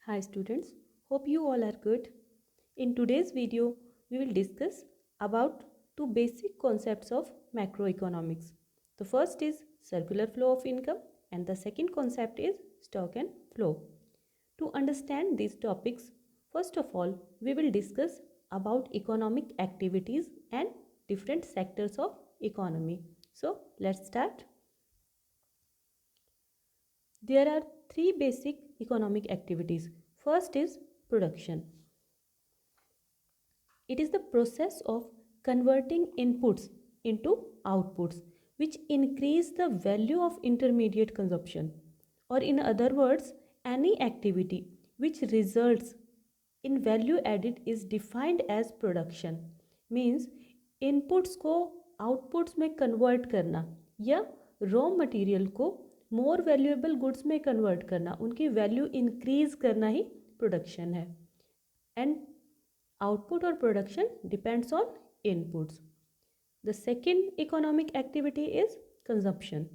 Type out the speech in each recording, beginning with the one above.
Hi students, hope you all are good. In today's video, we will discuss about two basic concepts of macroeconomics. The first is circular flow of income and the second concept is stock and flow. To understand these topics, first of all, we will discuss about economic activities and different sectors of economy. So, let's start. There are three basic economic activities. First is production. It is the process of converting inputs into outputs which increase the value of intermediate consumption. Or in other words, any activity which results in value added is defined as production. Means inputs को outputs में convert करना या raw material को more valuable goods में convert करना, उनकी value increase करना ही production है. And output or production depends on inputs. The second economic activity is consumption.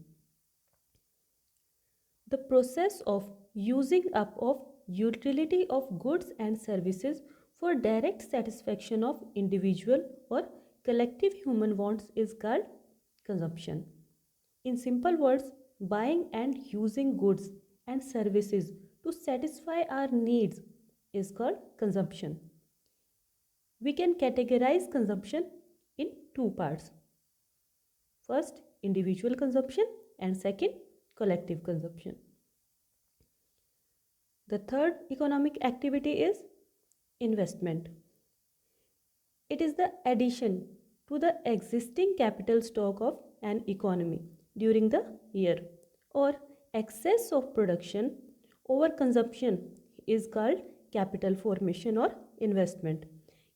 The process of using up of utility of goods and services for direct satisfaction of individual or collective human wants is called consumption. In simple words, buying and using goods and services to satisfy our needs is called consumption. We can categorize consumption in two parts. First, individual consumption and second, collective consumption. The third economic activity is investment. It is the addition to the existing capital stock of an economy during the year, or excess of production over consumption is called capital formation or investment.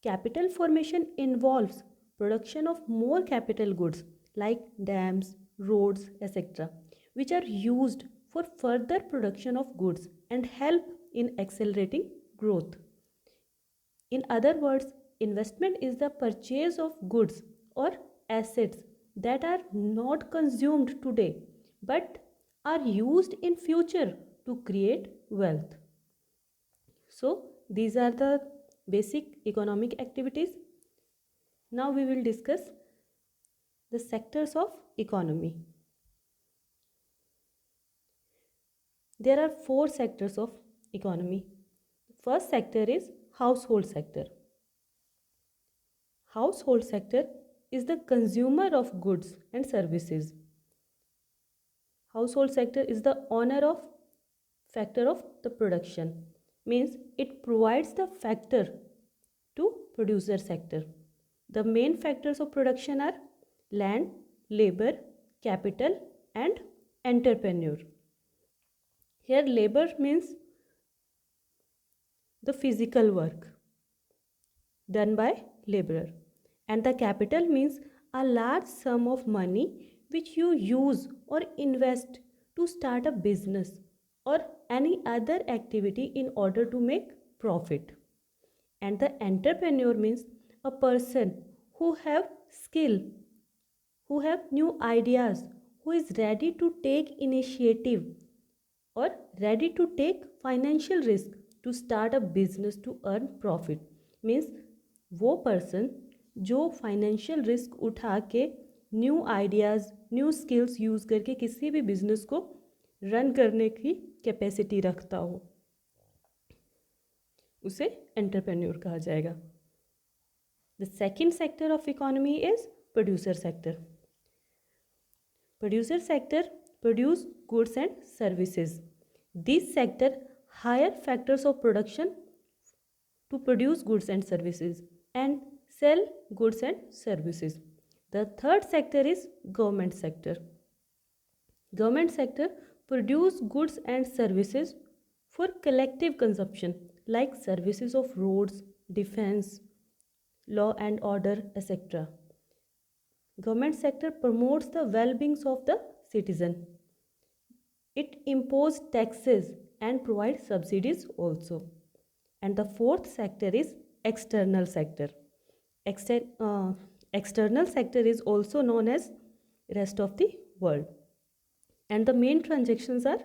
Capital formation involves production of more capital goods like dams, roads, etc., which are used for further production of goods and help in accelerating growth. In other words, investment is the purchase of goods or assets that are not consumed today but are used in future to create wealth. So, these are the basic economic activities. Now we will discuss the sectors of economy. There are four sectors of economy. First sector is household sector. Household sector is the consumer of goods and services. Household sector is the owner of factor of the production. Means it provides the factor to producer sector. The main factors of production are land, labor, capital and entrepreneur. Here labor means the physical work done by laborer, and the capital means a large sum of money which you use or invest to start a business or any other activity in order to make profit. And the entrepreneur means a person who have skill, who have new ideas, who is ready to take initiative or ready to take financial risk to start a business to earn profit. Means वो person जो financial risk उठा के new ideas, new skills use करके किसी भी business को run करने की कैपेसिटी रखता हो, उसे एंटरप्रेन्योर कहा जाएगा. The second sector of economy is producer sector. Producer sector produce goods and services. This sector hire factors of production to produce goods and services and sell goods and services. The third sector is government sector. Government sector produce goods and services for collective consumption like services of roads, defense, law and order, etc. Government sector promotes the well-being of the citizen. It imposes taxes and provides subsidies also. And the fourth sector is external sector. External sector is also known as rest of the world. And the main transactions are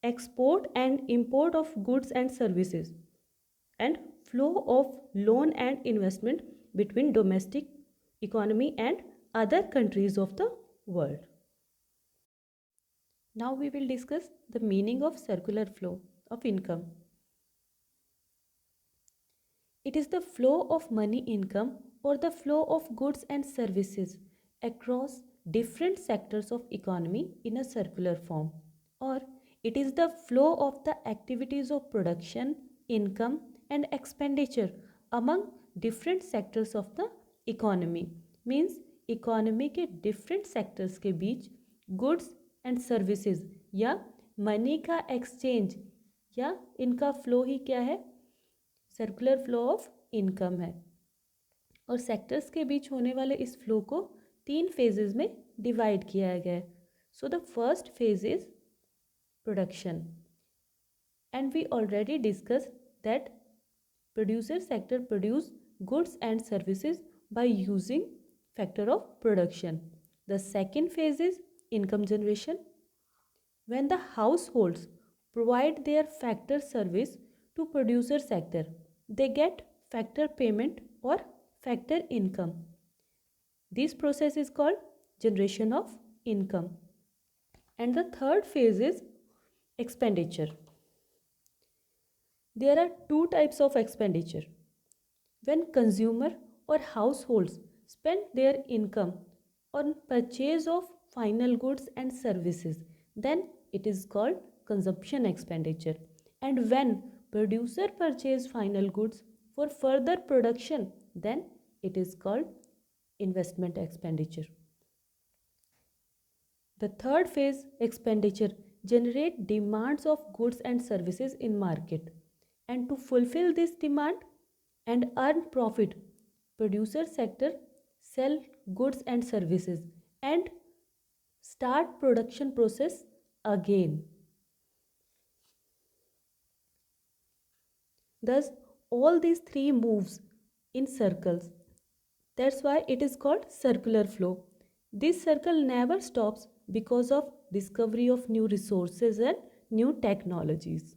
export and import of goods and services, and flow of loan and investment between domestic economy and other countries of the world. Now we will discuss the meaning of circular flow of income. It is the flow of money income or the flow of goods and services across different sectors of economy in a circular form, or it is the flow of the activities of production, income and expenditure among different sectors of the economy. Means economy के different sectors के बीच goods and services या money का exchange या इनका flow ही क्या है, circular flow of income है. और सेक्टर्स के बीच होने वाले इस फ्लो को 3 फेजेस में डिवाइड किया गया है. So the first phase is production, and we already discuss that producer sector produce goods and services by using factor of production. The second phase is income generation. When the households provide their factor service to producer sector, they get factor payment or factor income. This process is called generation of income. And the third phase is expenditure. There are 2 types of expenditure. When consumer or households spend their income on purchase of final goods and services, then it is called consumption expenditure. And when producer purchase final goods for further production, then it is called investment expenditure. The third phase, expenditure, generate demands of goods and services in market, and to fulfill this demand and earn profit, producer sector sell goods and services and start production process again. Thus all these 3 moves in circles. That's why it is called circular flow. This circle never stops because of discovery of new resources and new technologies.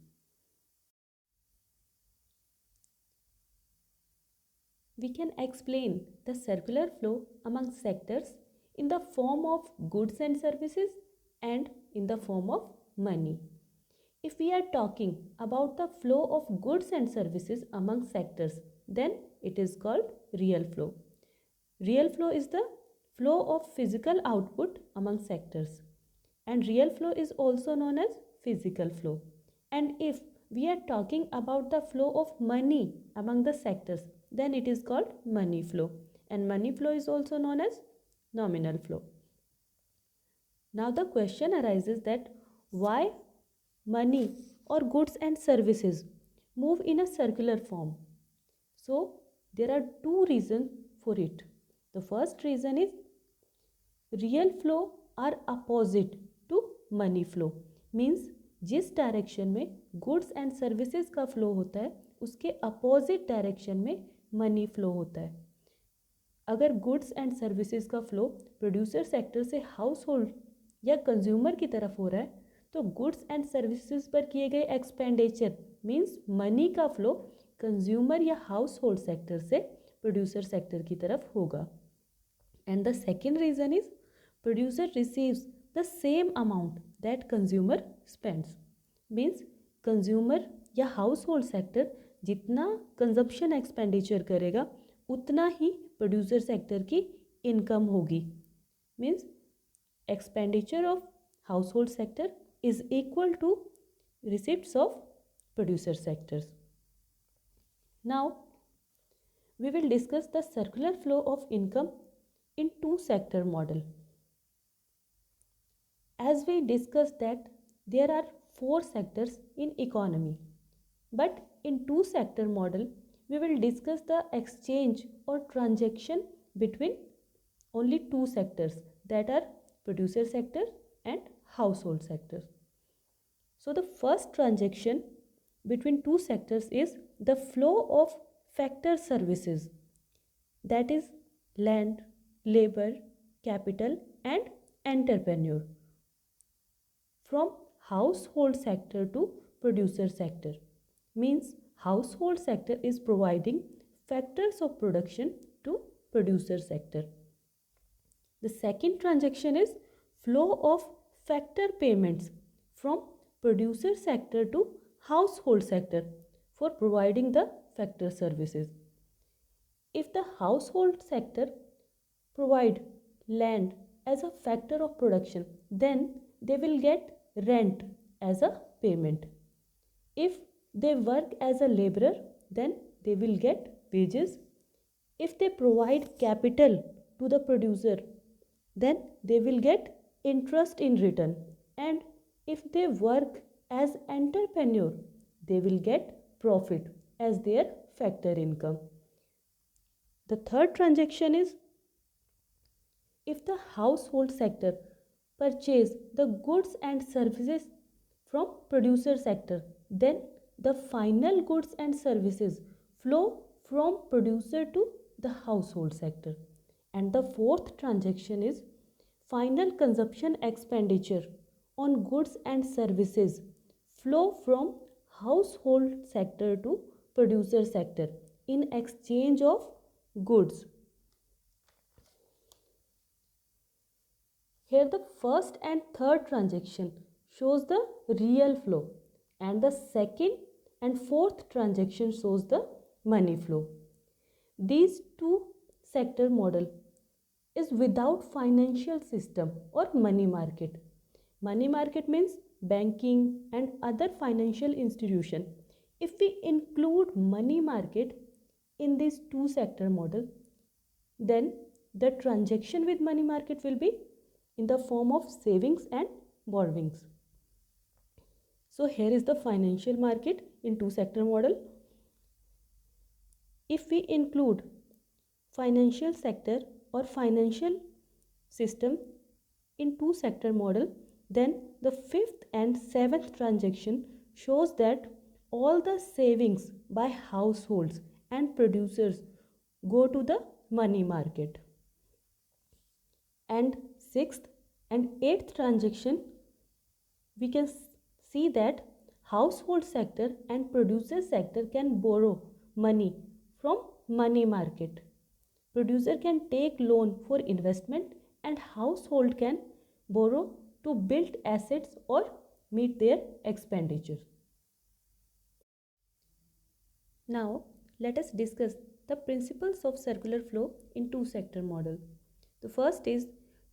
We can explain the circular flow among sectors in the form of goods and services and in the form of money. If we are talking about the flow of goods and services among sectors, then it is called real flow. Real flow is the flow of physical output among sectors, and real flow is also known as physical flow. And if we are talking about the flow of money among the sectors, then it is called money flow, and money flow is also known as nominal flow. Now the question arises that why money or goods and services move in a circular form? So there are 2 reasons for it. The first reason is real flow are opposite to money flow. Means जिस direction में goods and services का flow होता है उसके opposite direction में money flow होता है. अगर गुड्स एंड सर्विसेज का फ्लो प्रोड्यूसर सेक्टर से हाउस होल्ड या कंज्यूमर की तरफ हो रहा है तो गुड्स एंड सर्विसेज पर किए गए एक्सपेंडिचर मीन्स मनी का फ्लो कंज्यूमर या हाउस होल्ड सेक्टर से प्रोड्यूसर सेक्टर की तरफ होगा. And the second reason is producer receives the same amount that consumer spends. Means consumer या हाउस होल्ड सेक्टर जितना कंजप्शन एक्सपेंडिचर करेगा उतना ही प्रोड्यूसर सेक्टर की इनकम होगी. Means expenditure of household sector is equal to receipts of producer sectors. Now we will discuss the circular flow of income in 2 sector model. As we discussed that there are 4 sectors in economy, but in 2 sector model we will discuss the exchange or transaction between only 2 sectors, that are producer sector and household sector. So the first transaction between 2 sectors is the flow of factor services, that is land, labor, capital and entrepreneur, from household sector to producer sector. Means household sector is providing factors of production to producer sector. The second transaction is flow of factor payments from producer sector to household sector for providing the factor services. If the household sector provide land as a factor of production, then they will get rent as a payment. If they work as a laborer, then they will get wages. If they provide capital to the producer, then they will get interest in return. And if they work as entrepreneur, they will get profit as their factor income. The third transaction is if the household sector purchase the goods and services from producer sector, then the final goods and services flow from producer to the household sector. And the fourth transaction is final consumption expenditure on goods and services flow from household sector to producer sector in exchange of goods. Here the first and third transaction shows the real flow and the second and fourth transaction shows the money flow. These two sector model is without financial system or money market. Money market means banking and other financial institution. If we include money market in this two sector model, then the transaction with money market will be in the form of savings and borrowings. So here is the financial market in two sector model. If we include financial sector or financial system in two sector model, then the fifth and seventh transaction shows that all the savings by households and producers go to the money market. And sixth and eighth transaction, we can see that household sector and producer sector can borrow money from money market. Producer can take loan for investment and household can borrow to build assets or meet their expenditure. Now let us discuss the principles of circular flow in two sector model. The first is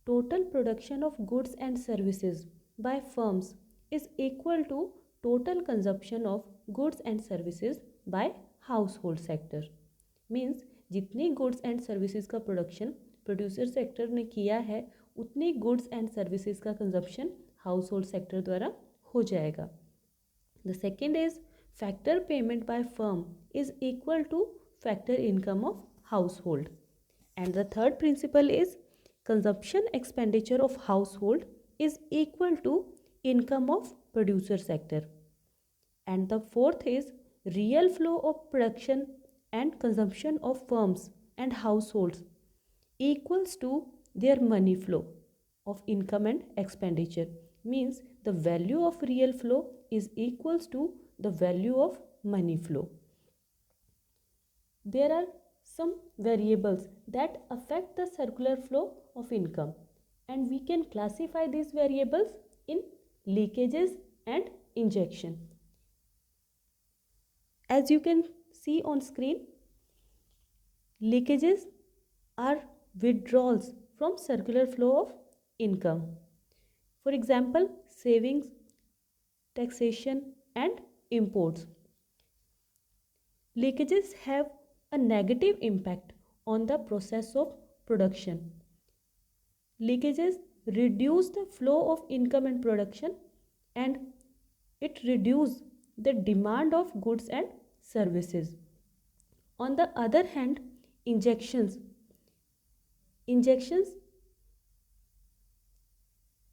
total production of goods and services by firms is equal to total consumption of goods and services by household sector. Means जितनी goods and services का production producer sector ने किया है उतनी goods and services का consumption household sector द्वारा हो जाएगा. The second is factor payment by firm is equal to factor income of household. And the third principle is consumption expenditure of household is equal to income of producer sector. And the fourth is real flow of production and consumption of firms and households equals to their money flow of income and expenditure. Means the value of real flow is equals to the value of money flow. There are some variables that affect the circular flow of income and we can classify these variables in leakages and injection. As you can see on screen, leakages are withdrawals from circular flow of income. For example, savings, taxation and imports. Leakages have a negative impact on the process of production. Leakages reduce the flow of income and production and it reduces the demand of goods and services. On the other hand, injections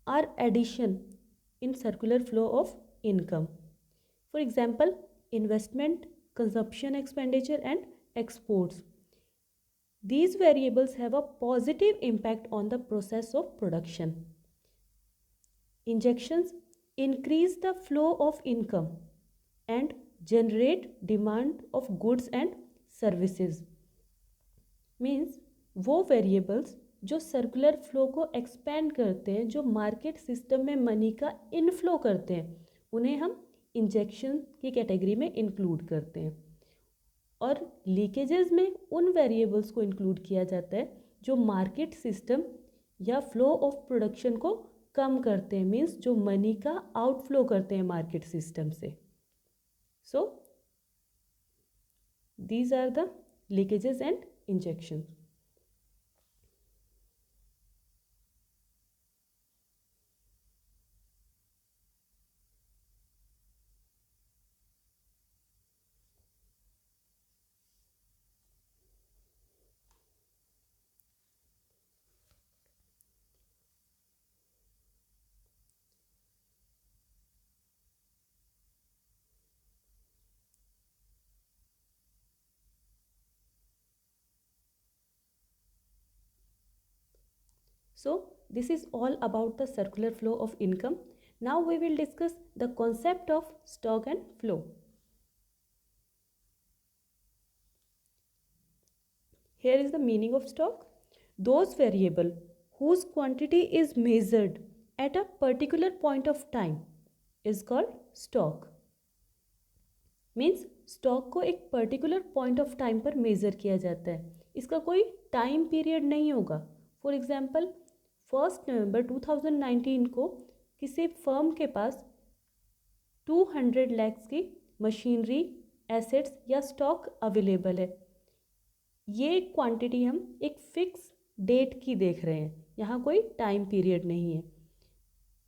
are addition in circular flow of income. For example, investment, consumption expenditure and exports. These variables have a positive impact on the process of production. Injections increase the flow of income and generate demand of goods and services. Means वो variables जो circular flow को expand करते हैं, जो market system में money का inflow करते हैं, उन्हें हम इंजेक्शन की कैटेगरी में इंक्लूड करते हैं. और लीकेजेस में उन वेरिएबल्स को इंक्लूड किया जाता है जो मार्केट सिस्टम या फ्लो ऑफ प्रोडक्शन को कम करते हैं, मीन्स जो मनी का आउटफ्लो करते हैं मार्केट सिस्टम से. So these are the leakages and injection. So this is all about the circular flow of income. Now we will discuss the concept of stock and flow. Here is the meaning of stock. Those variable whose quantity is measured at a particular point of time is called stock. Means stock को एक particular point of time पर measure किया जाता है. इसका कोई time period नहीं होगा. For example, 1 नवंबर 2019 को किसी फर्म के पास 200 लैक्स की मशीनरी, एसेट्स या स्टॉक अवेलेबल है. ये क्वांटिटी हम एक फिक्स डेट की देख रहे हैं, यहाँ कोई टाइम पीरियड नहीं है.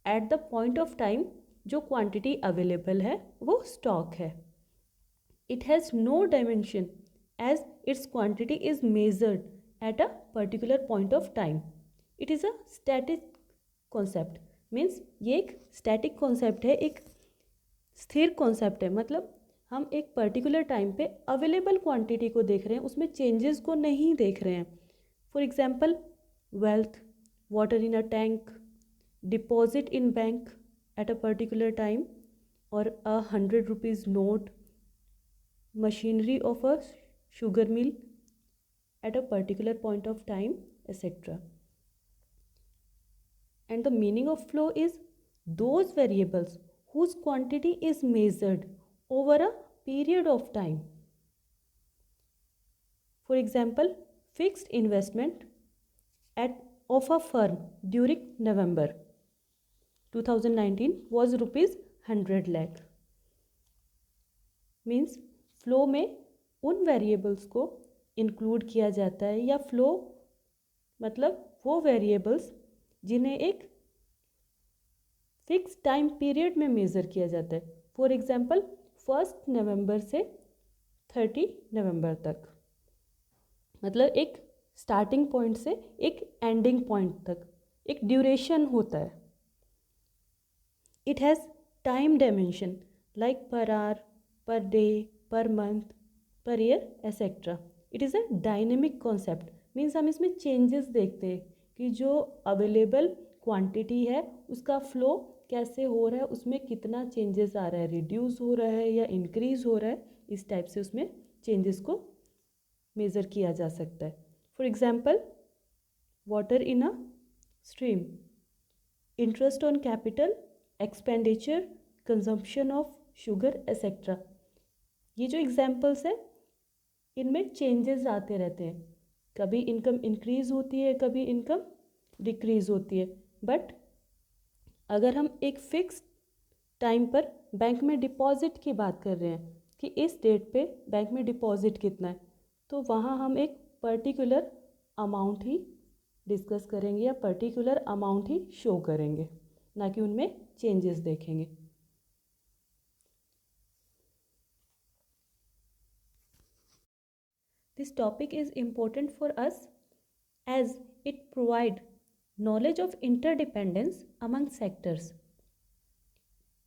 At the point of time जो क्वांटिटी अवेलेबल है वो स्टॉक है. It has no dimension as its quantity is measured at a particular point of time. It is a static concept. Means ये एक static concept है, एक स्थिर concept है. मतलब हम एक पर्टिकुलर टाइम पे अवेलेबल क्वांटिटी को देख रहे हैं, उसमें चेंजेस को नहीं देख रहे हैं. For example, wealth, water in a tank, deposit in bank at a particular time, और 100 rupees note, machinery of a sugar mill eight a particular point of time, etc. And the meaning of flow is those variables whose quantity is measured over a period of time. For example, fixed investment of a firm during November 2019 was rupees 100 lakh. Means flow में उन variables को include किया जाता है, या flow मतलब वो variables जिन्हें एक फिक्स टाइम पीरियड में मेज़र किया जाता है. फॉर एग्जांपल 1 नवंबर से 30 नवंबर तक, मतलब एक स्टार्टिंग पॉइंट से एक एंडिंग पॉइंट तक एक ड्यूरेशन होता है. It has time dimension like per hour, per day, per month, per year, etcetera. It is a dynamic concept. Means हम इसमें चेंजेस देखते हैं कि जो अवेलेबल क्वांटिटी है उसका फ्लो कैसे हो रहा है, उसमें कितना चेंजेस आ रहा है, रिड्यूस हो रहा है या इंक्रीज़ हो रहा है. इस टाइप से उसमें चेंजेस को मेज़र किया जा सकता है. For example, water in a stream, interest on capital, expenditure, consumption of sugar, etcetera. ये जो एग्जांपल्स है इनमें चेंजेस आते रहते हैं. कभी इनकम इंक्रीज़ होती है, कभी इनकम डिक्रीज़ होती है. बट अगर हम एक फिक्स टाइम पर बैंक में डिपॉजिट की बात कर रहे हैं कि इस डेट पे बैंक में डिपॉजिट कितना है, तो वहाँ हम एक पर्टिकुलर अमाउंट ही डिस्कस करेंगे या पर्टिकुलर अमाउंट ही शो करेंगे, ना कि उनमें चेंजेस देखेंगे. This topic is important for us as it provide knowledge of interdependence among sectors.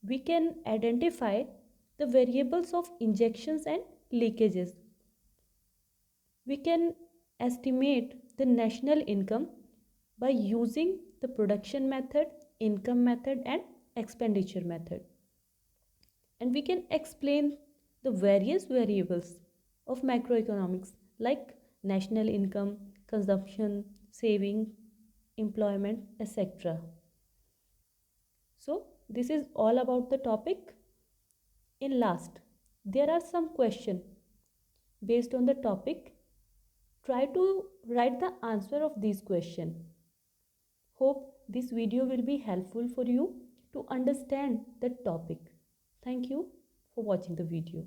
We can identify the variables of injections and leakages. We can estimate the national income by using the production method, income method and expenditure method, and we can explain the various variables of macroeconomics like national income, consumption, saving, employment, etc. So this is all about the topic. In last, there are some questions based on the topic. Try to write the answer of these questions. Hope this video will be helpful for you to understand the topic. Thank you for watching the video.